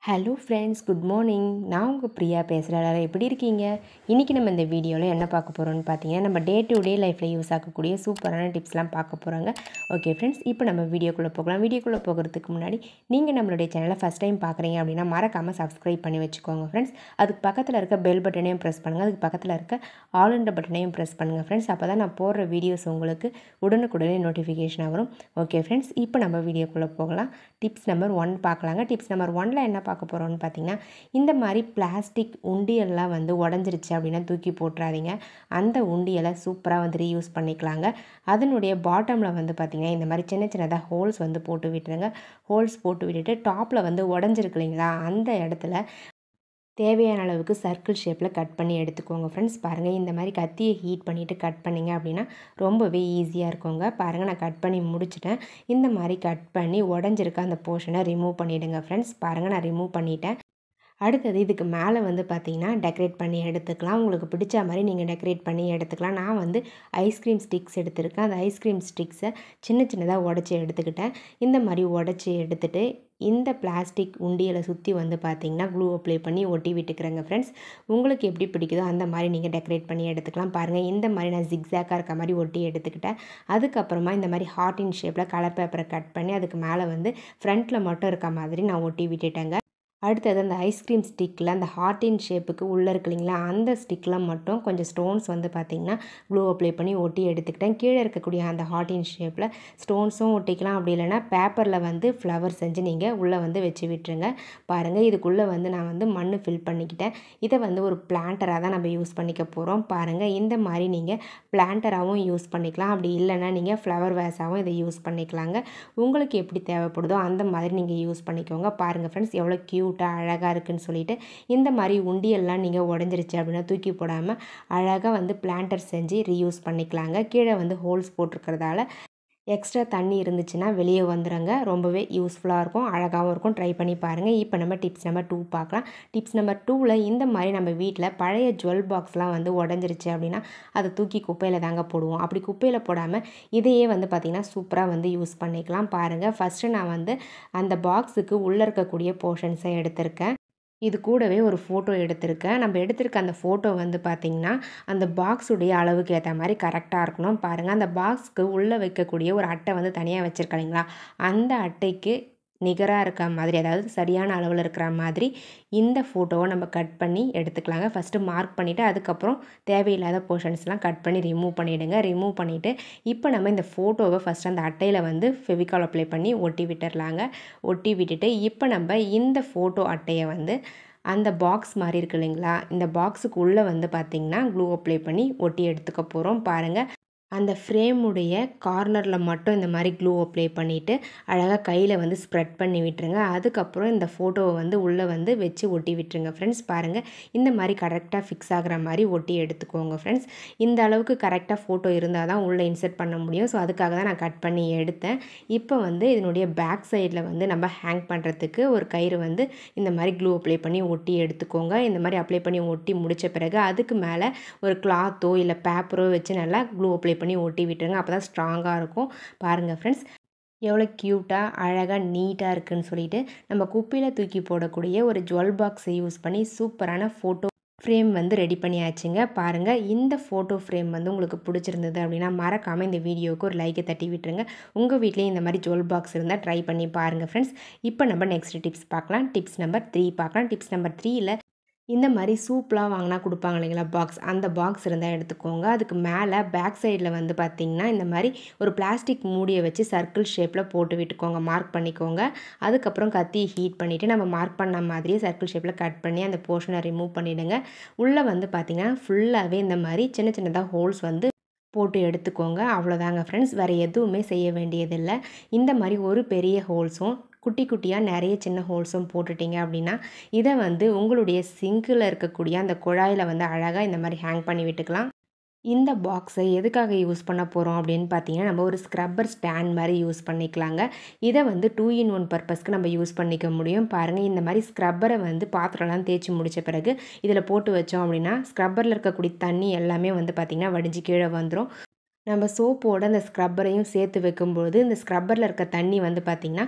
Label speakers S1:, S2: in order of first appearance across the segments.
S1: Hello friends, good morning. நான் உங்கள் பிரியா பேசுகிறேன். எல்லாரும் எப்படி இருக்கீங்க? இன்றைக்கி நம்ம இந்த வீடியோவில் என்ன பார்க்க போகிறோம்னு பார்த்தீங்கன்னா, நம்ம டே டு டே லைஃப்பில் யூஸ் ஆகக்கூடிய சூப்பரான டிப்ஸ்லாம் பார்க்க போகிறாங்க. ஓகே ஃப்ரெண்ட்ஸ், இப்போ நம்ம வீடியோக்குள்ளே போகலாம். வீடியோக்குள்ளே போகிறதுக்கு முன்னாடி நீங்கள் நம்மளுடைய சேனலை ஃபஸ்ட் டைம் பார்க்குறீங்க அப்படின்னா மறக்காமல் சப்ஸ்கிரைப் பண்ணி வச்சுக்கோங்க ஃப்ரெண்ட்ஸ். அதுக்கு பக்கத்தில் இருக்க பெல் பட்டனையும் ப்ரெஸ் பண்ணுங்கள். அதுக்கு பக்கத்தில் இருக்க ஆல் என்ற பட்டனையும் ப்ரெஸ் பண்ணுங்கள் ஃப்ரெண்ட்ஸ். அப்போ தான் நான் போடுற வீடியோஸ் உங்களுக்கு உடனுக்குடனே நோட்டிஃபிகேஷனாக வரும். ஓகே ஃப்ரெண்ட்ஸ், இப்போ நம்ம வீடியோக்குள்ளே போகலாம். டிப்ஸ் நம்பர் 1 பார்க்கலாங்க. டிப்ஸ் நம்பர் 1ல் என்ன பார்க்க போகிறோம்னு பார்த்தீங்கன்னா, இந்த மாதிரி பிளாஸ்டிக் உண்டியெல்லாம் வந்து உடஞ்சிருச்சு அப்படின்னா தூக்கி போட்டுறாதீங்க. அந்த உண்டியலை சூப்பராக வந்து ரீயூஸ் பண்ணிக்கலாங்க. அதனுடைய பாட்டமில் வந்து பார்த்திங்கன்னா இந்த மாதிரி சின்ன சின்னதாக ஹோல்ஸ் வந்து போட்டு விட்டுருங்க. ஹோல்ஸ் போட்டு விட்டுட்டு டாப்பில் வந்து உடஞ்சிருக்கு இல்லைங்களா, அந்த இடத்துல தேவையான அளவுக்கு சர்க்கிள் ஷேப்பில் கட் பண்ணி எடுத்துக்கோங்க ஃப்ரெண்ட்ஸ். பாருங்கள், இந்த மாதிரி கத்தியை ஹீட் பண்ணிவிட்டு கட் பண்ணிங்க அப்படின்னா ரொம்பவே ஈஸியாக இருக்குங்க. பாருங்கள், நான் கட் பண்ணி முடிச்சிட்டேன். இந்த மாதிரி கட் பண்ணி உடஞ்சிருக்க அந்த போர்ஷனை ரிமூவ் பண்ணிவிடுங்க ஃப்ரெண்ட்ஸ். பாருங்கள், நான் ரிமூவ் பண்ணிட்டேன். அடுத்தது இதுக்கு மேலே வந்து பார்த்திங்கன்னா டெக்கரேட் பண்ணி எடுத்துக்கலாம். உங்களுக்கு பிடிச்ச மாதிரி நீங்கள் டெக்கரேட் பண்ணி எடுத்துக்கலாம். நான் வந்து ஐஸ்கிரீம் ஸ்டிக்ஸ் எடுத்துருக்கேன். அந்த ஐஸ்கிரீம் ஸ்டிக்ஸை சின்ன சின்னதாக உடச்சி எடுத்துக்கிட்டேன். இந்த மாதிரி உடச்சி எடுத்துகிட்டு இந்த பிளாஸ்டிக் உண்டியலை சுற்றி வந்து பார்த்திங்கன்னா க்ளூ அப்ளை பண்ணி ஒட்டி விட்டுக்கிறேங்க ஃப்ரெண்ட்ஸ். உங்களுக்கு எப்படி பிடிக்குதோ அந்த மாதிரி நீங்கள் டெக்கரேட் பண்ணி எடுத்துக்கலாம். பாருங்கள், இந்த மாதிரி நான் ஜிக்ஸாக்காக இருக்க மாதிரி ஒட்டி எடுத்துக்கிட்டேன். அதுக்கப்புறமா இந்த மாதிரி ஹார்ட் இன் ஷேப்பில் கலர் பேப்பரை கட் பண்ணி அதுக்கு மேலே வந்து ஃப்ரண்ட்டில் மட்டும் இருக்க மாதிரி நான் ஒட்டி விட்டுட்டேங்க. அடுத்தது அந்த ஐஸ்கிரீம் ஸ்டிக்கில் அந்த ஹார்ட்டின் ஷேப்புக்கு உள்ளே இருக்கு இல்லைங்களா, அந்த ஸ்டிக்கில் மட்டும் கொஞ்சம் ஸ்டோன்ஸ் வந்து பார்த்திங்கன்னா க்ளூ அப்ளை பண்ணி ஒட்டி எடுத்துக்கிட்டேன். கீழே இருக்கக்கூடிய அந்த ஹார்ட்டின் ஷேப்பில் ஸ்டோன்ஸும் ஒட்டிக்கலாம். அப்படி இல்லைனா பேப்பரில் வந்து ஃப்ளவர் செஞ்சு நீங்கள் உள்ளே வந்து வச்சு விட்டுருங்க. பாருங்கள், இதுக்குள்ளே வந்து நான் வந்து மண் ஃபில் பண்ணிக்கிட்டேன். இதை வந்து ஒரு பிளான்டராக தான் நம்ம யூஸ் பண்ணிக்க போகிறோம். பாருங்கள், இந்த மாதிரி நீங்கள் பிளான்டராகவும் யூஸ் பண்ணிக்கலாம். அப்படி இல்லைனா நீங்கள் ஃப்ளவர் வேஸாகவும் இதை யூஸ் பண்ணிக்கலாங்க. உங்களுக்கு எப்படி தேவைப்படுதோ அந்த மாதிரி நீங்கள் யூஸ் பண்ணிக்கோங்க. பாருங்கள் ஃப்ரெண்ட்ஸ், எவ்வளோ அழகாக இருக்குன்னு சொல்லிட்டு இந்த மாதிரி உண்டியெல்லாம் நீங்கள் உடஞ்சிருச்சு அப்படின்னா தூக்கி போடாமல் அழகாக வந்து பிளான்டர் செஞ்சு ரீயூஸ் பண்ணிக்கலாங்க. கீழே வந்து ஹோல்ஸ் போட்டிருக்கிறதால எக்ஸ்ட்ரா தண்ணி இருந்துச்சுன்னா வெளியே வந்துடுங்க. ரொம்பவே யூஸ்ஃபுல்லாக இருக்கும், அழகாகவும் இருக்கும். ட்ரை பண்ணி பாருங்கள். இப்போ நம்ம டிப்ஸ் நம்பர் 2 பார்க்கலாம். டிப்ஸ் நம்பர் 2ல் இந்த மாதிரி நம்ம வீட்டில் பழைய ஜுவல் பாக்ஸ்லாம் வந்து உடஞ்சிருச்சு அப்படின்னா அதை தூக்கி குப்பையில் தாங்க போடுவோம். அப்படி குப்பையில் போடாமல் இதையே வந்து பார்த்திங்கன்னா சூப்பராக வந்து யூஸ் பண்ணிக்கலாம். பாருங்கள், ஃபஸ்ட்டு நான் வந்து அந்த பாக்ஸுக்கு உள்ளே இருக்கக்கூடிய போர்ஷன்ஸை எடுத்திருக்கேன். இது கூடவே ஒரு ஃபோட்டோ எடுத்திருக்கேன். நம்ம எடுத்திருக்க அந்த ஃபோட்டோ வந்து பார்த்திங்கன்னா அந்த பாக்ஸுடைய அளவுக்கு ஏற்ற மாதிரி கரெக்டாக இருக்கணும். பாருங்கள், அந்த பாக்ஸுக்கு உள்ளே வைக்கக்கூடிய ஒரு அட்டை வந்து தனியாக வச்சுருக்கேன் இல்லைங்களா, அந்த அட்டைக்கு நிகராக இருக்க மாதிரி, அதாவது சரியான அளவில் இருக்கிற மாதிரி இந்த ஃபோட்டோவை நம்ம கட் பண்ணி எடுத்துக்கலாங்க. ஃபஸ்ட்டு மார்க் பண்ணிவிட்டு அதுக்கப்புறம் தேவையில்லாத போர்ஷன்ஸ்லாம் கட் பண்ணி ரிமூவ் பண்ணிவிடுங்க. ரிமூவ் பண்ணிவிட்டு இப்போ நம்ம இந்த ஃபோட்டோவை ஃபஸ்ட்டு அந்த அட்டையில் வந்து ஃபெவிகால் அப்ளை பண்ணி ஒட்டி விட்டுடலாங்க. ஒட்டி விட்டுட்டு இப்போ நம்ம இந்த ஃபோட்டோ அட்டையை வந்து அந்த பாக்ஸ் மாதிரி இருக்குது இல்லைங்களா, இந்த பாக்ஸுக்கு உள்ளே வந்து பார்த்திங்கன்னா க்ளூ அப்ளை பண்ணி ஒட்டி எடுத்துக்க போகிறோம். பாருங்கள், அந்த ஃப்ரேமுடைய கார்னரில் மட்டும் இந்த மாதிரி க்ளூ அப்ளை பண்ணிவிட்டு அழகாக கையில் வந்து ஸ்ப்ரெட் பண்ணி விட்டுருங்க. அதுக்கப்புறம் இந்த ஃபோட்டோவை வந்து உள்ளே வந்து வச்சு ஒட்டி விட்டுருங்க ஃப்ரெண்ட்ஸ். பாருங்கள், இந்த மாதிரி கரெக்டாக ஃபிக்ஸ் ஆகிற மாதிரி ஒட்டி எடுத்துக்கோங்க ஃப்ரெண்ட்ஸ். இந்த அளவுக்கு கரெக்டாக ஃபோட்டோ இருந்தால் தான் உள்ளே இன்சர்ட் பண்ண முடியும். ஸோ அதுக்காக தான் நான் கட் பண்ணி எடுத்தேன். இப்போ வந்து இதனுடைய பேக் சைடில் வந்து நம்ம ஹேங் பண்ணுறதுக்கு ஒரு கயிறு வந்து இந்த மாதிரி க்ளூ அப்ளை பண்ணி ஒட்டி எடுத்துக்கோங்க. இந்த மாதிரி அப்ளை பண்ணி ஒட்டி முடித்த பிறகு அதுக்கு மேலே ஒரு கிளாத்தோ இல்லை பேப்பரோ வச்சு நல்லா க்ளூ அப்ளை பண்ணி ஒட்டி விட்டுருங்க. அப்போ தான் ஸ்ட்ராங்காக இருக்கும். பாருங்கள் ஃப்ரெண்ட்ஸ், எவ்வளோ க்யூட்டாக அழகாக நீட்டாக இருக்குதுன்னு சொல்லிட்டு நம்ம குப்பையில் தூக்கி போடக்கூடிய ஒரு ஜுவல் பாக்ஸை யூஸ் பண்ணி சூப்பரான ஃபோட்டோ ஃப்ரேம் வந்து ரெடி பண்ணியாச்சுங்க. பாருங்கள், இந்த ஃபோட்டோ ஃப்ரேம் வந்து உங்களுக்கு பிடிச்சிருந்தது அப்படின்னா மறக்காமல் இந்த வீடியோவுக்கு ஒரு லைக்கை தட்டி விட்டுருங்க. உங்கள் வீட்லேயும் இந்த மாதிரி ஜுவல் பாக்ஸ் இருந்தால் ட்ரை பண்ணி பாருங்கள் ஃப்ரெண்ட்ஸ். இப்போ நம்ம நெக்ஸ்ட் டிப்ஸ் பார்க்கலாம். டிப்ஸ் நம்பர் 3 பார்க்கலாம். டிப்ஸ் நம்பர் 3ல் இந்த மாதிரி சூப்லாம் வாங்கினா கொடுப்பாங்க இல்லைங்களா பாக்ஸ், அந்த பாக்ஸ் இருந்தால் எடுத்துக்கோங்க. அதுக்கு மேலே பேக் சைடில் வந்து பார்த்திங்கன்னா இந்த மாதிரி ஒரு பிளாஸ்டிக் மூடியை வச்சு சர்க்கிள் ஷேப்பில் போட்டு விட்டுக்கோங்க. மார்க் பண்ணிக்கோங்க. அதுக்கப்புறம் கத்தி ஹீட் பண்ணிவிட்டு நம்ம மார்க் பண்ண மாதிரியே சர்க்கிள் ஷேப்பில் கட் பண்ணி அந்த போர்ஷனை ரிமூவ் பண்ணிவிடுங்க. உள்ளே வந்து பார்த்திங்கன்னா ஃபுல்லாகவே இந்த மாதிரி சின்ன சின்னதாக ஹோல்ஸ் வந்து போட்டு எடுத்துக்கோங்க. அவ்வளோதாங்க ஃப்ரெண்ட்ஸ், வேறு எதுவுமே செய்ய வேண்டியதில்லை. இந்த மாதிரி ஒரு பெரிய ஹோல்ஸும் குட்டி குட்டியாக நிறைய சின்ன ஹோல்ஸும் போட்டுட்டிங்க அப்படின்னா இதை வந்து உங்களுடைய சிங்கில் இருக்கக்கூடிய அந்த குழாயில் வந்து அழகாக இந்த மாதிரி ஹேங் பண்ணி விட்டுக்கலாம். இந்த பாக்ஸை எதுக்காக யூஸ் பண்ண போகிறோம் அப்படின்னு பார்த்தீங்கன்னா, நம்ம ஒரு ஸ்க்ரப்பர் ஸ்டாண்ட் மாதிரி யூஸ் பண்ணிக்கலாங்க. இதை வந்து 2 in 1 பர்பஸ்க்கு நம்ம யூஸ் பண்ணிக்க முடியும். பாருங்கள், இந்த மாதிரி ஸ்க்ரப்பரை வந்து பாத்திரம்லாம் தேய்ச்சி முடித்த பிறகு இதில் போட்டு வச்சோம் அப்படின்னா ஸ்க்ரப்பரில் இருக்கக்கூடிய தண்ணி எல்லாமே வந்து பார்த்திங்கன்னா வடிஞ்சு கீழே வந்துடும். நம்ம சோப்போட அந்த ஸ்க்ரப்பரையும் சேர்த்து வைக்கும்பொழுது இந்த ஸ்க்ரப்பரில் இருக்க தண்ணி வந்து பார்த்திங்கன்னா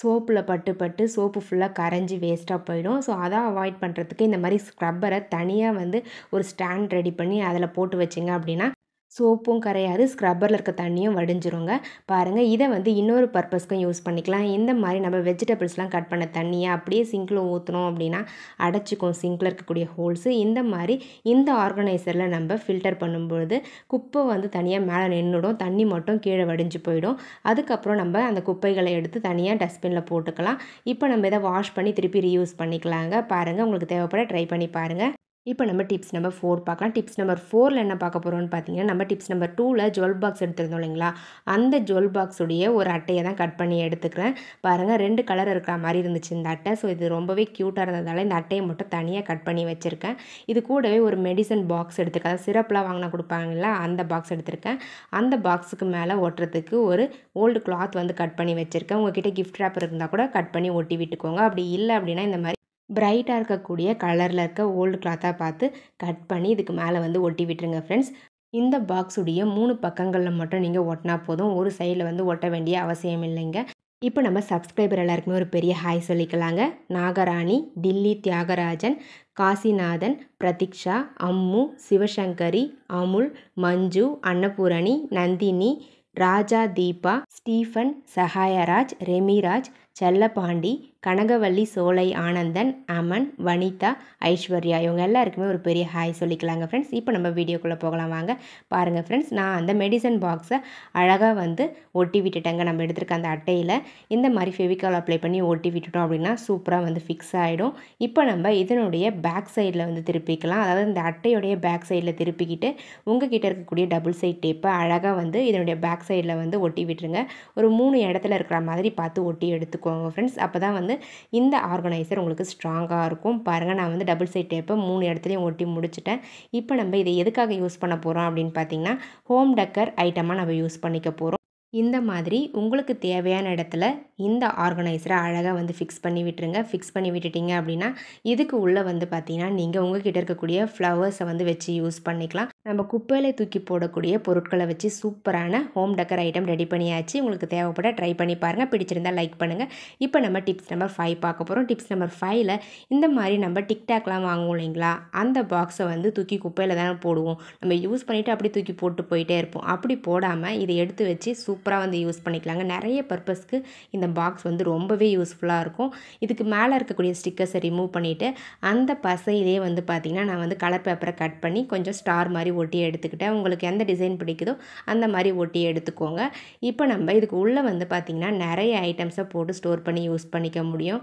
S1: சோப்பில் பட்டு சோப்பு ஃபுல்லாக கரைஞ்சி வேஸ்ட்டாக போயிடும். ஸோ அதை அவாய்ட் பண்ணுறதுக்கு இந்த மாதிரி ஸ்க்ரப்பரை தனியாக வந்து ஒரு ஸ்டாண்ட் ரெடி பண்ணி அதில் போட்டு வச்சிங்க அப்படின்னா சோப்பும் கரையாது, ஸ்க்ரப்பரில் இருக்க தண்ணியும் வடிஞ்சிருங்க. பாருங்கள், இதை வந்து இன்னொரு பர்பஸ்க்கும் யூஸ் பண்ணிக்கலாம். இந்த மாதிரி நம்ம வெஜிடபிள்ஸ்லாம் கட் பண்ண தண்ணியை அப்படியே சிங்கில் ஊற்றணும் அப்படின்னா அடைச்சிக்கும் சிங்கில் இருக்கக்கூடிய ஹோல்ஸு. இந்த மாதிரி இந்த ஆர்கனைசரில் நம்ம ஃபில்டர் பண்ணும்பொழுது குப்பை வந்து தனியாக மேலே நின்றுடும், தண்ணி மட்டும் கீழே வடிஞ்சு போயிடும். அதுக்கப்புறம் நம்ம அந்த குப்பைகளை எடுத்து தனியாக டஸ்ட்பினில் போட்டுக்கலாம். இப்போ நம்ம இதை வாஷ் பண்ணி திருப்பி ரீயூஸ் பண்ணிக்கலாங்க. பாருங்கள், உங்களுக்கு தேவைப்பட ட்ரை பண்ணி பாருங்கள். இப்போ நம்ம டிப்ஸ் நம்பர் 4 பார்க்கலாம். டிப்ஸ் நம்பர் 4ல் என்ன பார்க்க போகிறோம்னு பார்த்தீங்கன்னா, நம்ம டிப்ஸ் நம்பர் 2ல் ஜுவல் பாக்ஸ் எடுத்துருந்தோம் இல்லைங்களா, அந்த ஜுவல் பாக்ஸுடைய ஒரு அட்டையை தான் கட் பண்ணி எடுத்துக்கிறேன். பாருங்கள், 2 கலர் இருக்கிற மாதிரி இருந்துச்சு இந்த அட்டை. ஸோ இது ரொம்பவே க்யூட்டாக இருந்ததால் இந்த அட்டையை மட்டும் தனியாக கட் பண்ணி வச்சுருக்கேன். இது கூடவே ஒரு மெடிசன் பாக்ஸ் எடுத்துருக்கேன். அதாவது சிரப்லாம் வாங்கினா கொடுப்பாங்களா, அந்த பாக்ஸ் எடுத்திருக்கேன். அந்த பாக்ஸுக்கு மேலே ஒட்டுறதுக்கு ஒரு ஓல்டு கிளாத் வந்து கட் பண்ணி வச்சுருக்கேன். உங்கள்கிட்ட கிஃப்ட் ரேப்பர் இருந்தால் கூட கட் பண்ணி ஒட்டி விட்டுக்கோங்க. அப்படி இல்லை அப்படின்னா இந்த மாதிரி பிரைட்டாக இருக்கக்கூடிய கலரில் இருக்க ஓல்டு கிளாத்தாக பார்த்து கட் பண்ணி இதுக்கு மேலே வந்து ஒட்டி விட்டுருங்க ஃப்ரெண்ட்ஸ். இந்த பாக்ஸுடைய 3 பக்கங்களில் மட்டும் நீங்கள் ஒட்டினா போதும், ஒரு சைடில் வந்து ஒட்ட வேண்டிய அவசியம் இல்லைங்க. இப்போ நம்ம சப்ஸ்கிரைபர் எல்லாருக்குமே ஒரு பெரிய ஹாய் சொல்லிக்கலாங்க. நாகராணி, டில்லி தியாகராஜன், காசிநாதன், பிரதீக்ஷா, அம்மு, சிவசங்கரி, அமுல், மஞ்சு, அன்னபூரணி, நந்தினி, ராஜா, தீபா, ஸ்டீஃபன், சகாயராஜ், ரெமிராஜ், செல்லப்பாண்டி, கனகவல்லி, சோலை ஆனந்தன், அமன், வனிதா, ஐஸ்வர்யா, இவங்க எல்லாருக்குமே ஒரு பெரிய ஹாய் சொல்லிக்கலாங்க ஃப்ரெண்ட்ஸ். இப்போ நம்ம வீடியோக்குள்ளே போகலாம் வாங்க. பாருங்கள் ஃப்ரெண்ட்ஸ், நான் அந்த மெடிசன் பாக்ஸை அழகாக வந்து ஒட்டி விட்டுட்டேங்க. நம்ம எடுத்துருக்க அந்த அட்டையில் இந்த மாதிரி ஃபெவிகால் அப்ளை பண்ணி ஒட்டி விட்டுட்டோம் அப்படின்னா சூப்பராக வந்து ஃபிக்ஸ் ஆகிடும். இப்போ நம்ம இதனுடைய பேக் சைடில் வந்து திருப்பிக்கலாம். அதாவது இந்த அட்டையுடைய பேக் சைடில் திருப்பிக்கிட்டு உங்ககிட்ட இருக்கக்கூடிய டபுள் சைட் டேப்பை அழகாக வந்து இதனுடைய பேக் சைடில் வந்து ஒட்டி விட்டுருங்க. ஒரு 3 இடத்துல இருக்கிற மாதிரி பார்த்து ஒட்டி எடுத்துக்கோங்க ஃப்ரெண்ட்ஸ். அப்போ தான் வந்து இந்த ஆர்கனைசர் உங்களுக்கு ஸ்ட்ராங்காக இருக்கும். பாருங்கள், நான் வந்து டபுள் சைட் டேப்பை 3 இடத்துலையும் ஒட்டி முடிச்சிட்டேன். இப்போ நம்ம இதை எதுக்காக யூஸ் பண்ண போகிறோம் அப்படின்னு பார்த்தீங்கன்னா, ஹோம் டெக்கர் ஐட்டமாக நம்ம யூஸ் பண்ணிக்க போகிறோம். இந்த மாதிரி உங்களுக்கு தேவையான இடத்துல இந்த ஆர்கனைசரை அழகாக வந்து ஃபிக்ஸ் பண்ணி விட்டுருங்க. ஃபிக்ஸ் பண்ணி விட்டுட்டிங்க அப்படின்னா இதுக்கு உள்ளே வந்து பார்த்தீங்கன்னா நீங்கள் உங்கள்கிட்ட இருக்கக்கூடிய ஃப்ளவர்ஸை வந்து வச்சு யூஸ் பண்ணிக்கலாம். நம்ம குப்பையில் தூக்கி போடக்கூடிய பொருட்களை வச்சு சூப்பரான ஹோம் டெக்கர் ஐட்டம் ரெடி பண்ணியாச்சு. உங்களுக்கு தேவைப்பட ட்ரை பண்ணி பாருங்கள். பிடிச்சிருந்தால் லைக் பண்ணுங்கள். இப்போ நம்ம டிப்ஸ் நம்பர் 5 பார்க்க போகிறோம். டிப்ஸ் நம்பர் 5ல் இந்த மாதிரி நம்ம டிக்டாக்லாம் வாங்குவோம் இல்லைங்களா, அந்த பாக்ஸை வந்து தூக்கி குப்பையில் தானே போடுவோம். நம்ம யூஸ் பண்ணிவிட்டு அப்படியே தூக்கி போட்டு போயிட்டே இருப்போம். அப்படி போடாமல் இதை எடுத்து வச்சு சூப்பராக வந்து யூஸ் பண்ணிக்கலாங்க. நிறைய பர்பஸ்க்கு இந்த பாக்ஸ் வந்து ரொம்பவே யூஸ்ஃபுல்லாக இருக்கும். இதுக்கு மேலே இருக்கக்கூடிய ஸ்டிக்கர்ஸை ரிமூவ் பண்ணிவிட்டு அந்த பசையிலே வந்து பார்த்திங்கன்னா நான் வந்து கலர் பேப்பரை கட் பண்ணி கொஞ்சம் ஸ்டார் மாதிரி ஒட்டி எடுத்துக்கிட்டேன். உங்களுக்கு எந்த டிசைன் பிடிக்குதோ அந்த மாதிரி ஒட்டி எடுத்துக்கோங்க. இப்போ நம்ம இதுக்கு உள்ளே வந்து பார்த்திங்கன்னா நிறைய ஐட்டம்ஸை போட்டு ஸ்டோர் பண்ணி யூஸ் பண்ணிக்க முடியும்.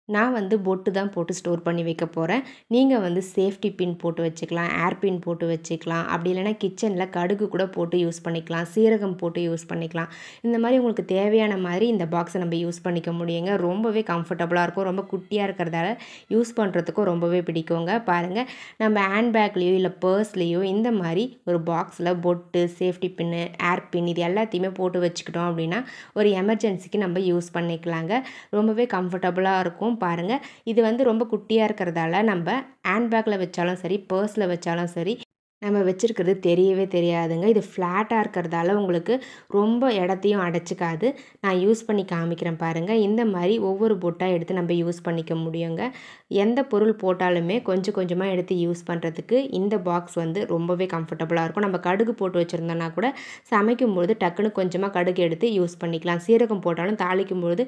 S1: நான் வந்து பொட்டு தான் போட்டு ஸ்டோர் பண்ணி வைக்க போகிறேன். நீங்கள் வந்து சேஃப்டி பின் போட்டு வச்சுக்கலாம், ஏர் பின் போட்டு வச்சுக்கலாம். அப்படி இல்லைனா கிச்சனில் கடுகு கூட போட்டு யூஸ் பண்ணிக்கலாம், சீரகம் போட்டு யூஸ் பண்ணிக்கலாம். இந்த மாதிரி உங்களுக்கு தேவையான மாதிரி இந்த பாக்ஸை நம்ம யூஸ் பண்ணிக்க முடியுங்க. ரொம்பவே கம்ஃபர்டபுளாக இருக்கும். ரொம்ப குட்டியாக இருக்கிறதால யூஸ் பண்ணுறதுக்கும் ரொம்பவே பிடிக்குங்க. பாருங்கள், நம்ம ஹேண்ட்பேக்லேயோ இல்லை பர்ஸ்லேயோ இந்த மாதிரி ஒரு பாக்ஸில் பொட்டு, சேஃப்டி பின்னு, ஏர் பின் இது எல்லாத்தையுமே போட்டு வச்சுக்கிட்டோம் அப்படின்னா ஒரு எமர்ஜென்சிக்கு நம்ம யூஸ் பண்ணிக்கலாங்க. ரொம்பவே கம்ஃபர்டபுளாக இருக்கும். பாருங்கள், இது வந்து ரொம்ப குட்டியாக இருக்கிறதால நம்ம ஹேண்ட்பேக்கில் வச்சாலும் சரி, பர்ஸில் வச்சாலும் சரி நம்ம வச்சுருக்கிறது தெரியவே தெரியாதுங்க. இது ஃப்ளாட்டாக இருக்கிறதால உங்களுக்கு ரொம்ப இடத்தையும் அடைச்சிக்காது. நான் யூஸ் பண்ணி காமிக்கிறேன் பாருங்கள். இந்த மாதிரி ஒவ்வொரு பொட்டாக எடுத்து நம்ம யூஸ் பண்ணிக்க முடியுங்க. எந்த பொருள் போட்டாலுமே கொஞ்சம் கொஞ்சமாக எடுத்து யூஸ் பண்ணுறதுக்கு இந்த பாக்ஸ் வந்து ரொம்பவே கம்ஃபர்டபுளாக இருக்கும். நம்ம கடுகு போட்டு வச்சுருந்தோன்னா கூட சமைக்கும்பொழுது டக்குன்னு கொஞ்சமாக கடுகு எடுத்து யூஸ் பண்ணிக்கலாம். சீரகம் போட்டாலும் தாளிக்கும்பொழுது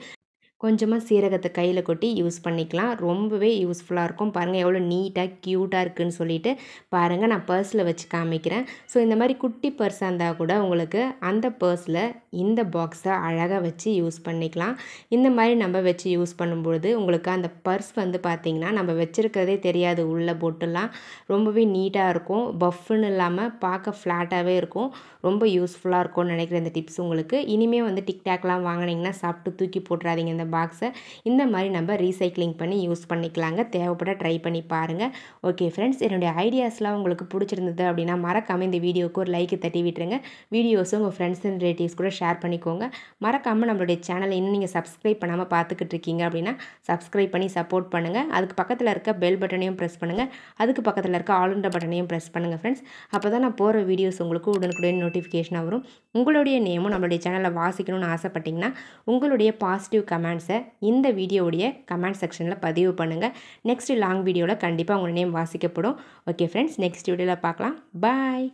S1: கொஞ்சமாக சீரகத்தை கையில் கொட்டி யூஸ் பண்ணிக்கலாம். ரொம்பவே யூஸ்ஃபுல்லாக இருக்கும். பாருங்கள் எவ்வளோ நீட்டாக க்யூட்டாக இருக்குதுன்னு சொல்லிட்டு. பாருங்கள், நான் பர்ஸில் வச்சு காமிக்கிறேன். ஸோ இந்த மாதிரி குட்டி பர்ஸாக இருந்தால் கூட உங்களுக்கு அந்த பர்ஸில் இந்த பாக்ஸை அழகாக வச்சு யூஸ் பண்ணிக்கலாம். இந்த மாதிரி நம்ம வச்சு யூஸ் பண்ணும்பொழுது உங்களுக்கு அந்த பர்ஸ் வந்து பார்த்திங்கன்னா நம்ம வச்சுருக்கிறதே தெரியாது. உள்ள பொட்டுலாம் ரொம்பவே நீட்டாக இருக்கும். பஃப்னு இல்லாமல் பார்க்க ஃப்ளாட்டாகவே இருக்கும். ரொம்ப யூஸ்ஃபுல்லாக இருக்கும்னு நினைக்கிறேன் இந்த டிப்ஸ் உங்களுக்கு. இனிமேல் வந்து டிக்டாக்லாம் வாங்கினீங்கன்னா சாப்பிட்டு தூக்கி போட்டுறாதீங்க. இந்த பாக்ஸை இந்த மாதிரி நம்ம ரீசைக்ளிங் பண்ணி யூஸ் பண்ணிக்கலாங்க. தேவைப்பட ட்ரை பண்ணி பாருங்கள். ஓகே ஃப்ரெண்ட்ஸ், என்னுடைய ஐடியாஸ்லாம் உங்களுக்கு பிடிச்சிருந்தது அப்படின்னா மறக்காமல் இந்த வீடியோவுக்கு ஒரு லைக்கு தட்டி விட்டுருங்க. வீடியோஸும் உங்கள் ஃப்ரெண்ட்ஸ் அண்ட் ரிலேட்டிவ்ஸ் கூட ஷேர் பண்ணிக்கோங்க. மறக்காமல் நம்மளுடைய சேனலை இன்னும் நீங்கள் சப்ஸ்கிரைப் பண்ணாமல் பார்த்துக்கிட்டு இருக்கீங்க அப்படின்னா சப்ஸ்கிரைப் பண்ணி சப்போர்ட் பண்ணுங்கள். அதுக்கு பக்கத்தில் இருக்க பெல் பட்டனையும் ப்ரெஸ் பண்ணுங்கள். அதுக்கு பக்கத்தில் இருக்க ஆல்ன்ற பட்டனையும் ப்ரெஸ் பண்ணுங்கள் ஃப்ரெண்ட்ஸ். அப்போ தான் நான் போகிற வீடியோஸ் உங்களுக்கு உடனுக்குடன் நோட்டிஃபிகேஷனாக வரும். உங்களுடைய நேமும் நம்மளுடைய சேனலில் வாசிக்கணும்னு ஆசைப்பட்டிங்கன்னா உங்களுடைய பாசிட்டிவ் கமெண்ட் கமெண்ட்ஸை இந்த வீடியோவுடைய கமெண்ட் செக்ஷனில் பதிவு பண்ணுங்கள். நெக்ஸ்ட் லாங் வீடியோவில் கண்டிப்பாக உங்கள் நேம் வாசிக்கப்படும். ஓகே ஃப்ரெண்ட்ஸ், நெக்ஸ்ட் வீடியோவில் பார்க்கலாம். பாய்.